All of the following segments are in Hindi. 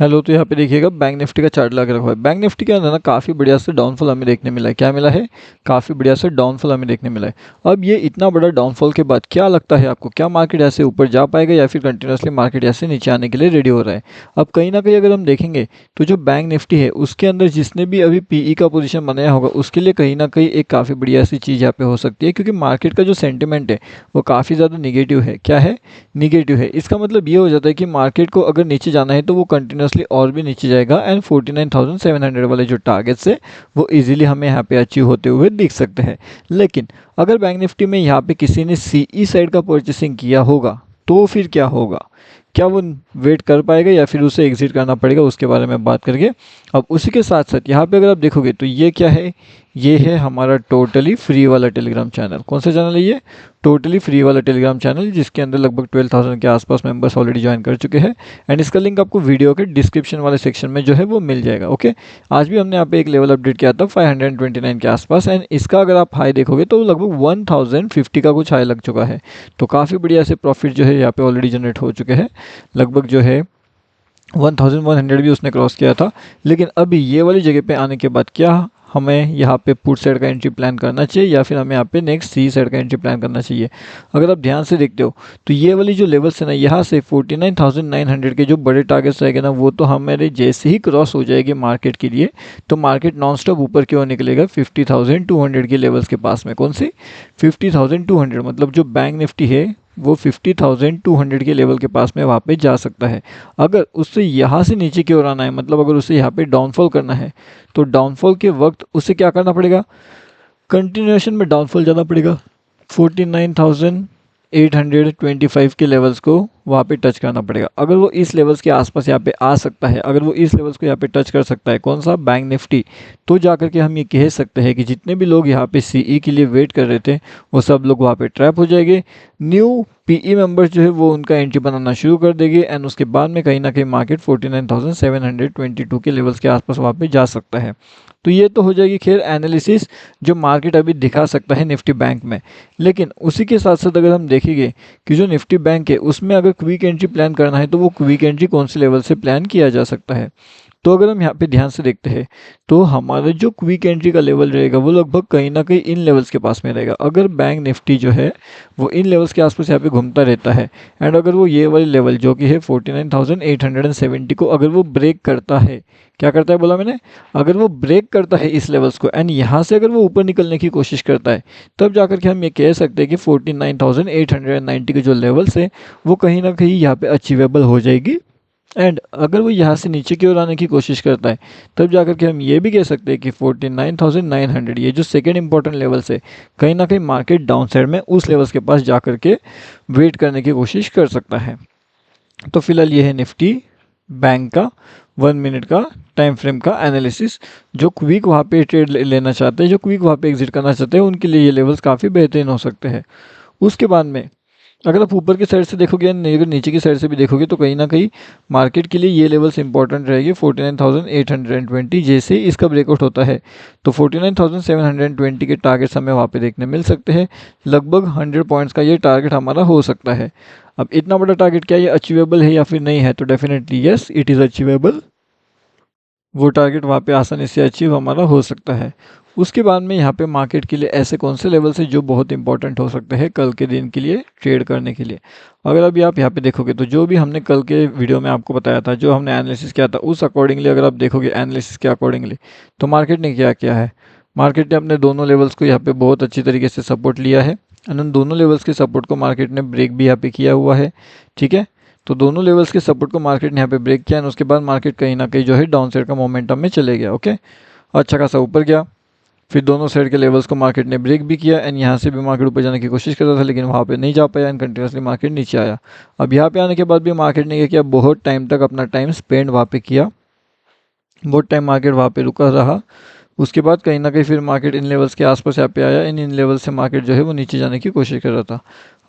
हेलो, तो यहाँ पे देखिएगा बैंक निफ्टी का चार्ट लगा रखा है। बैंक निफ्टी के अंदर ना काफ़ी बढ़िया से डाउनफॉल हमें देखने मिला है। क्या मिला है? काफ़ी बढ़िया से डाउनफॉल हमें देखने मिला है। अब ये इतना बड़ा डाउनफॉल के बाद क्या लगता है आपको, क्या मार्केट ऐसे ऊपर जा पाएगा या फिर कंटिन्यूसली मार्केट ऐसे नीचे आने के लिए रेडी हो रहा है? अब कहीं ना कहीं अगर हम देखेंगे तो जो बैंक निफ्टी है उसके अंदर जिसने भी अभी पीई का पोजिशन बनाया होगा उसके लिए कहीं ना कहीं एक काफ़ी बढ़िया सी चीज़ यहाँ पे हो सकती है, क्योंकि मार्केट का जो सेंटिमेंट है वो काफ़ी ज़्यादा निगेटिव है। क्या है? निगेटिव है। इसका मतलब ये हो जाता है कि मार्केट को अगर नीचे जाना है तो वो कंटिन्यूसली और भी नीचे जाएगा एंड 49,700 वाले जो टारगेट्स है वो इजीली हमें यहाँ पे अचीव होते हुए दिख सकते हैं। लेकिन अगर बैंक निफ्टी में यहाँ पे किसी ने सीई साइड का परचेसिंग किया होगा तो फिर क्या होगा? क्या वो वेट कर पाएगा या फिर उसे एग्जिट करना पड़ेगा, उसके बारे में बात करके। अब उसी के साथ साथ यहाँ पे अगर आप देखोगे तो ये क्या है? ये है हमारा टोटली फ्री वाला टेलीग्राम चैनल। कौन सा चैनल है ये? टोटली फ्री वाला टेलीग्राम चैनल, जिसके अंदर लगभग 12,000 के आसपास मेंबर्स ऑलरेडी ज्वाइन कर चुके हैं। एंड इसका लिंक आपको वीडियो के डिस्क्रिप्शन वाले सेक्शन में जो है वो मिल जाएगा। ओके, आज भी हमने यहाँ पे एक लेवल अपडेट किया था 529 के आसपास, एंड इसका अगर आप हाई देखोगे तो लगभग 1050 का कुछ हाई लग चुका है। तो काफ़ी बढ़िया से प्रॉफिट जो है यहाँ पे ऑलरेडी जनरेट हो चुके हैं। लगभग जो है 1100 भी उसने क्रॉस किया था। लेकिन अभी ये वाली जगह पे आने के बाद क्या हमें यहाँ पे पुट साइड का एंट्री प्लान करना चाहिए या फिर हमें यहाँ पे नेक्स्ट सी साइड का एंट्री प्लान करना चाहिए? अगर आप ध्यान से देखते हो तो ये वाली जो लेवल्स है ना, यहाँ से 49,900 के जो बड़े टारगेट्स रहेंगे ना, वो तो हमारे जैसे ही क्रॉस हो जाएगी मार्केट के लिए तो मार्केट नॉन स्टॉप ऊपर की ओर निकलेगा 50,200 के लेवल्स के पास में। कौन सी? 50,200, मतलब जो बैंक निफ्टी है वो 50,200 के लेवल के पास में वहाँ पे जा सकता है। अगर उससे यहाँ से नीचे की ओर आना है, मतलब अगर उसे यहाँ पे डाउनफॉल करना है तो डाउनफॉल के वक्त उसे क्या करना पड़ेगा? कंटिन्यूएशन में डाउनफॉल जाना पड़ेगा। 49,825 के लेवल्स को वहाँ पे टच करना पड़ेगा। अगर वो इस लेवल्स के आसपास यहाँ पे आ सकता है, अगर वो इस लेवल्स को यहाँ पे टच कर सकता है, कौन सा? बैंक निफ्टी, तो जाकर के हम ये कह सकते हैं कि जितने भी लोग यहाँ पे सीई के लिए वेट कर रहे थे वो सब लोग वहाँ पे ट्रैप हो जाएंगे। न्यू पीई मेंबर्स जो है वो उनका एंट्री बनाना शुरू कर देंगे एंड उसके बाद में कहीं ना कहीं मार्केट 49,722 के लेवल्स के आसपास वहाँ पे जा सकता है। तो ये तो हो जाएगी खैर एनालिसिस जो मार्केट अभी दिखा सकता है निफ्टी बैंक में। लेकिन उसी के साथ साथ अगर हम देखेंगे कि जो निफ्टी बैंक है उसमें अगर क्विक एंट्री प्लान करना है तो वो क्विक एंट्री कौन से लेवल से प्लान किया जा सकता है? तो अगर हम यहाँ पे ध्यान से देखते हैं तो हमारा जो क्विक एंट्री का लेवल रहेगा वो लगभग कहीं ना कहीं इन लेवल्स के पास में रहेगा। अगर बैंक निफ्टी जो है वो इन लेवल्स के आसपास यहाँ पे घूमता रहता है एंड अगर वो ये वाली लेवल जो कि है 49,870 को अगर वो ब्रेक करता है, क्या करता है बोला मैंने? अगर वो ब्रेक करता है इस लेवल्स को एंड यहाँ से अगर वो ऊपर निकलने की कोशिश करता है तब जाकर के हम ये कह सकते हैं कि 49,890 के जो लेवल्स है वो कहीं ना कहीं यहाँ पे अचीवेबल हो जाएगी। एंड अगर वो यहाँ से नीचे की ओर आने की कोशिश करता है तब जाकर के हम ये भी कह सकते हैं कि 49,900 ये जो सेकेंड इंपॉर्टेंट लेवल्स है कहीं ना कहीं मार्केट डाउन साइड में उस लेवल्स के पास जाकर के वेट करने की कोशिश कर सकता है। तो फिलहाल ये है निफ्टी बैंक का 1 मिनट का टाइम फ्रेम का एनालिसिस। जो क्विक वहाँ पे ट्रेड लेना चाहते हैं, जो क्विक वहाँ पे एग्जिट करना चाहते हैं, उनके लिए ये लेवल्स काफ़ी बेहतरीन हो सकते हैं। उसके बाद में अगर आप ऊपर की साइड से देखोगे अगर नीचे की साइड से भी देखोगे तो कहीं ना कहीं मार्केट के लिए ये लेवल्स इंपॉर्टेंट रहेगी। 49,820 जैसे ही इसका ब्रेकआउट होता है तो 49,720 के टारगेट्स हमें वहाँ पे देखने मिल सकते हैं। लगभग 100 पॉइंट्स का ये टारगेट हमारा हो सकता है। अब इतना बड़ा टारगेट क्या ये अचीवेबल है या फिर नहीं है? तो definitely yes, it is achievable. वो टारगेट वहाँ पे आसानी से अचीव हमारा हो सकता है। उसके बाद में यहाँ पे मार्केट के लिए ऐसे कौन से लेवल्स हैं जो बहुत इंपॉर्टेंट हो सकते हैं कल के दिन के लिए ट्रेड करने के लिए? अगर अभी आप यहाँ पे देखोगे तो जो भी हमने कल के वीडियो में आपको बताया था, जो हमने एनालिसिस किया था उस अकॉर्डिंगली अगर आप देखोगे एनालिसिस के अकॉर्डिंगली तो मार्केट ने क्या किया है? मार्केट ने अपने दोनों लेवल्स को यहाँ पे बहुत अच्छी तरीके से सपोर्ट लिया है एंड उन दोनों लेवल्स के सपोर्ट को मार्केट ने ब्रेक भी यहाँ पे किया हुआ है। ठीक है, तो दोनों लेवल्स के सपोर्ट को मार्केट ने यहाँ पे ब्रेक किया एंड उसके बाद मार्केट कहीं ना कहीं जो है डाउन साइड का मोमेंटम में चले गया। ओके, अच्छा खासा ऊपर गया, फिर दोनों साइड के लेवल्स को मार्केट ने ब्रेक भी किया एंड यहाँ से भी मार्केट ऊपर जाने की कोशिश कर रहा था लेकिन वहाँ पे नहीं जा पाया एंड कंटिन्यूसली मार्केट नीचे आया। अब यहाँ पे आने के बाद भी मार्केट ने क्या किया? बहुत टाइम तक अपना टाइम स्पेंड वहाँ पे किया, बहुत टाइम मार्केट वहाँ पे रुका रहा। उसके बाद कहीं ना कहीं फिर मार्केट इन लेवल्स के आसपास यहाँ पे आया, इन लेवल से मार्केट जो है वो नीचे जाने की कोशिश कर रहा था।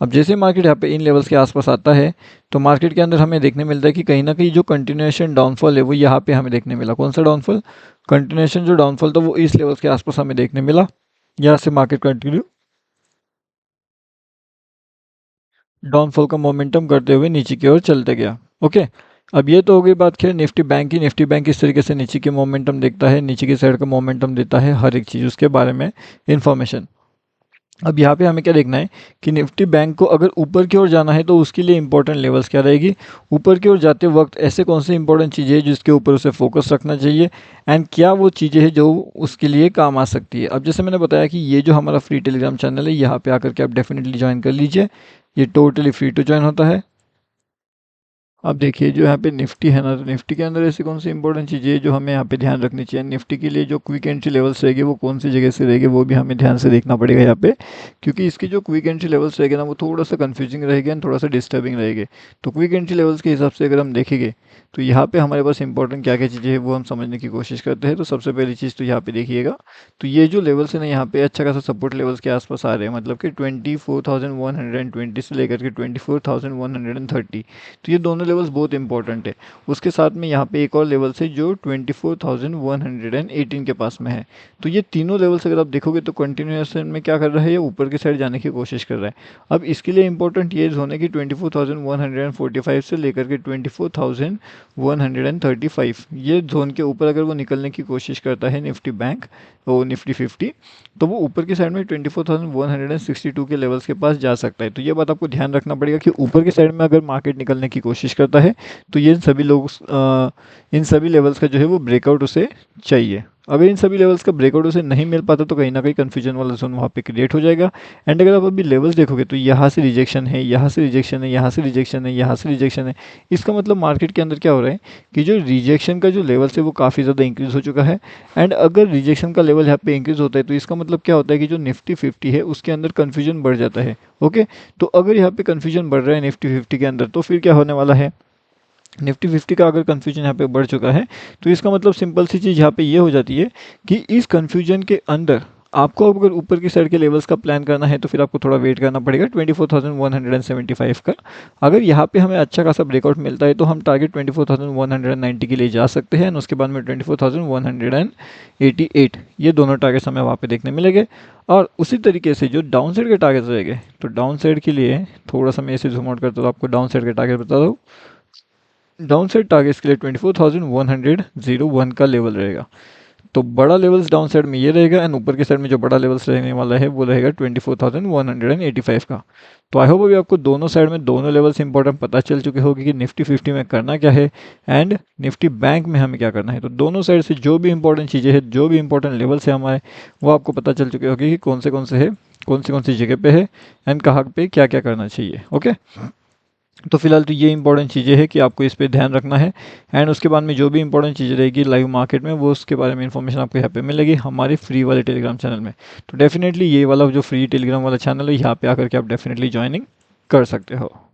अब जैसे मार्केट यहाँ पे इन लेवल्स के आसपास आता है तो मार्केट के अंदर हमें देखने मिलता है कि कहीं ना कहीं जो कंटिन्यूएशन डाउनफॉल है वो यहाँ पे हमें देखने मिला। कौन सा डाउनफॉल? कंटिन्यूएशन जो डाउनफॉल था वो इस लेवल्स के आसपास हमें देखने मिला। यहाँ से मार्केट कंटिन्यू डाउनफॉल का मोमेंटम करते हुए नीचे की ओर चलते गया। ओके, अब ये तो हो गई बात खैर निफ्टी बैंक की। निफ्टी बैंक किस तरीके से नीचे की मोमेंटम देखता है, नीचे की साइड का मोमेंटम देता है, हर एक चीज़ उसके बारे में इन्फॉर्मेशन। अब यहाँ पे हमें क्या देखना है कि निफ्टी बैंक को अगर ऊपर की ओर जाना है तो उसके लिए इंपॉर्टेंट लेवल्स क्या रहेगी। ऊपर की ओर जाते वक्त ऐसे कौन सी इंपॉर्टेंट चीज़ें हैं जिसके ऊपर उसे फोकस रखना चाहिए, एंड क्या वो चीज़ें हैं जो उसके लिए काम आ सकती है। अब जैसे मैंने बताया कि ये जो हमारा फ्री टेलीग्राम चैनल है, यहाँ पे आकर के आप डेफिनेटली ज्वाइन कर लीजिए। ये टोटली फ्री टू ज्वाइन होता है। अब देखिए जो यहाँ पे निफ्टी है ना, तो निफ्टी के अंदर ऐसी कौन सी इंपॉर्टेंट चीज़ें हैं जो हमें यहाँ पे ध्यान रखनी चाहिए। निफ्टी के लिए जो क्विक एंट्री लेवल्स रहेंगे वो कौन सी जगह से रहेंगे वो भी हमें ध्यान से देखना पड़ेगा यहाँ पे, क्योंकि इसके जो क्विक एंट्री लेवल्स रहेंगे ना वो थोड़ा सा कंफ्यूजिंग रहेगा एंड थोड़ा सा डिस्टर्बिंग रहेंगे। तो क्विक एंट्री लेवल्स के हिसाब से अगर हम देखेंगे तो यहाँ पे हमारे पास इंपॉर्टेंट क्या क्या चीज़ें हैं वो हम समझने की कोशिश करते हैं। तो सबसे पहली चीज़ तो यहाँ पे देखिएगा, तो ये जो लेवल्स है ना यहाँ पे अच्छा खासा सपोर्ट लेवल्स के आसपास आ रहे हैं, मतलब कि 24,120 से लेकर के 24,130। तो ये दोनों लेवल्स बहुत इंपॉर्टेंट है। उसके साथ में यहाँ पे एक और लेवल है जो 24,118 के पास में है। तो ये तीनों लेवल्स अगर आप देखोगे तो कंटिन्यूएशन में क्या कर रहा है, ये ऊपर की साइड जाने की कोशिश कर रहा है। अब इसके लिए इंपॉर्टेंट ये जोन है कि 24,145 से लेकर के 24,135, ये जोन के ऊपर अगर वो निकलने की कोशिश करता है निफ्टी बैंक वो निफ्टी 50, तो वो ऊपर की साइड में 24,162 के लेवल्स के पास जा सकता है। तो ये बात आपको ध्यान रखना पड़ेगा कि ऊपर की साइड में अगर मार्केट निकलने की कोशिश करता है तो ये सभी लोग इन सभी लेवल्स का जो है वो ब्रेकआउट उसे चाहिए। अगर इन सभी लेवल्स का ब्रेकआउट उसे नहीं मिल पाता तो कहीं ना कहीं कन्फ्यूजन वाला जोन वहाँ पे क्रिएट हो जाएगा। एंड अगर आप अभी लेवल्स देखोगे तो यहाँ से रिजेक्शन है, यहाँ से रिजेक्शन है, यहाँ से रिजेक्शन है, यहाँ से रिजेक्शन है। इसका मतलब मार्केट के अंदर क्या हो रहा है कि जो रिजेक्शन का जो लेवल्स है वो काफ़ी ज़्यादा इंक्रीज़ हो चुका है। एंड अगर रिजेक्शन का लेवल यहाँ पे इंक्रीज़ होता है तो इसका मतलब क्या होता है कि जो निफ्टी 50 है उसके अंदर कन्फ्यूजन बढ़ जाता है। ओके, तो अगर यहाँ पे कन्फ्यूजन बढ़ रहा है निफ्टी 50 के अंदर तो फिर क्या होने वाला है, निफ्टी 50 का अगर कन्फ्यूजन यहाँ पे बढ़ चुका है तो इसका मतलब सिंपल सी चीज़ यहाँ पे ये हो जाती है कि इस कन्फ्यूजन के अंदर आपको अगर ऊपर की साइड के लेवल्स का प्लान करना है तो फिर आपको थोड़ा वेट करना पड़ेगा 24,175 का। अगर यहाँ पे हमें अच्छा खासा ब्रेकआउट मिलता है तो हम टारगेट 24,190 के लिए जा सकते हैं, और उसके बाद में 24,188, ये दोनों टारगेट्स हमें वहाँ पे देखने मिलेंगे। और उसी तरीके से जो डाउन साइड के टारगेट्स रहेंगे तो डाउन साइड के लिए थोड़ा सा मैं इसे जूम आउट करता हूँ, आपको डाउन साइड के टारगेट बता दूँ। डाउन साइड टारगेट्स के लिए 24,101 का लेवल रहेगा। तो बड़ा लेवल्स डाउन साइड में ये रहेगा एंड ऊपर की साइड में जो बड़ा लेवल्स रहने वाला है वो रहेगा 24,185 का। तो आई होप अभी आपको दोनों साइड में दोनों लेवल्स इंपॉर्टेंट पता चल चुके होगी कि निफ्टी 50 में करना क्या है एंड निफ्टी बैंक में हमें क्या करना है। तो दोनों साइड से जो भी इंपॉर्टेंट चीज़ें हैं, जो भी इंपॉर्टेंट लेवल्स है हमारे, वो आपको पता चल चुके होगी कि कौन से है, कौन सी जगह पे है एंड कहाँ पे क्या क्या करना चाहिए। ओके, तो फिलहाल तो ये इंपॉर्टेंट चीज़ें हैं कि आपको इस पे ध्यान रखना है। एंड उसके बाद में जो भी इंपॉर्टेंट चीज़ें रहेगी लाइव मार्केट में वो उसके बारे में इन्फॉर्मेशन आपको यहाँ पे मिलेगी हमारे फ्री वाले टेलीग्राम चैनल में। तो डेफिनेटली ये वाला जो फ्री टेलीग्राम वाला चैनल है यहाँ पे आकर के आप डेफिनेटली ज्वाइनिंग कर सकते हो।